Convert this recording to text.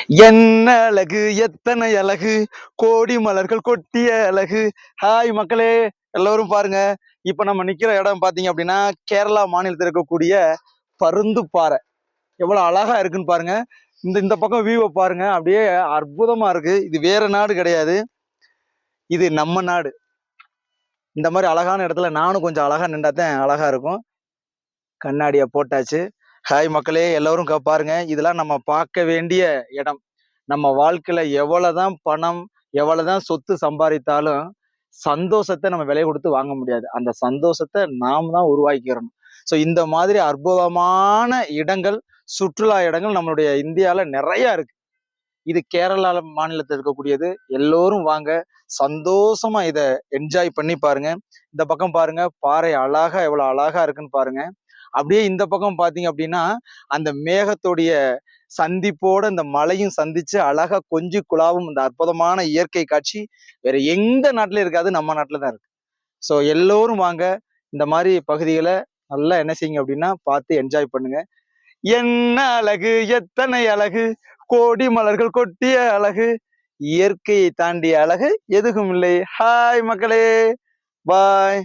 என்ன அழகு எத்தனை அழகு கோடி மலர்கள் கொட்டிய அழகு. ஹாய் மக்களே, எல்லோரும் பாருங்க. இப்ப நம்ம நிக்கிற இடம் பாத்தீங்க அப்படின்னா கேரளா மாநிலத்தில் இருக்கக்கூடிய பருந்துப்பாறை. எவ்வளவு அழகா இருக்குன்னு பாருங்க. இந்த இந்த பக்கம் வியூவை பாருங்க, அப்படியே அற்புதமா இருக்கு. இது வேற நாடு கிடையாது, இது நம்ம நாடு. இந்த மாதிரி அழகான இடத்துல நானும் கொஞ்சம் அழகா நின்றாதான் அழகா இருக்கும். கண்ணாடியை போட்டாச்சு. ஹாய் மக்களே, எல்லோரும் பாருங்க. இதெல்லாம் நம்ம பார்க்க வேண்டிய இடம். நம்ம வாழ்க்கையில எவ்வளவுதான் பணம், எவ்வளவுதான் சொத்து சம்பாதித்தாலும் சந்தோஷத்தை நம்ம விலை கொடுத்து வாங்க முடியாது. அந்த சந்தோஷத்தை நாம் தான் உருவாக்கிக்கிறோம். ஸோ இந்த மாதிரி அற்புதமான இடங்கள், சுற்றுலா இடங்கள் நம்மளுடைய இந்தியாவில் நிறைய இருக்கு. இது கேரளா மாநிலத்தில் இருக்கக்கூடியது. எல்லோரும் வாங்க, சந்தோஷமா இதை என்ஜாய் பண்ணி பாருங்க. இந்த பக்கம் பாருங்க, பாறை அழகா எவ்வளவு அழகா இருக்குன்னு பாருங்க. அப்படியே இந்த பக்கம் பாத்தீங்க அப்படின்னா அந்த மேகத்துடைய சந்திப்போட இந்த மலையும் சந்திச்சு அழகா கொஞ்சி குழாவும் இந்த அற்புதமான இயற்கை காட்சி வேற எந்த நாட்டிலும் இருக்காது, நம்ம நாட்டுல தான் இருக்கு. ஸோ எல்லோரும் வாங்க, இந்த மாதிரி பகுதிகளை நல்லா என்ன செய்யுங்க அப்படின்னா பார்த்து என்ஜாய் பண்ணுங்க. என்ன அழகு எத்தனை அழகு கோடி மலர்கள் கொட்டிய அழகு, இயற்கையை தாண்டிய அழகு எதுவும் இல்லை. ஹாய் மக்களே, பாய்.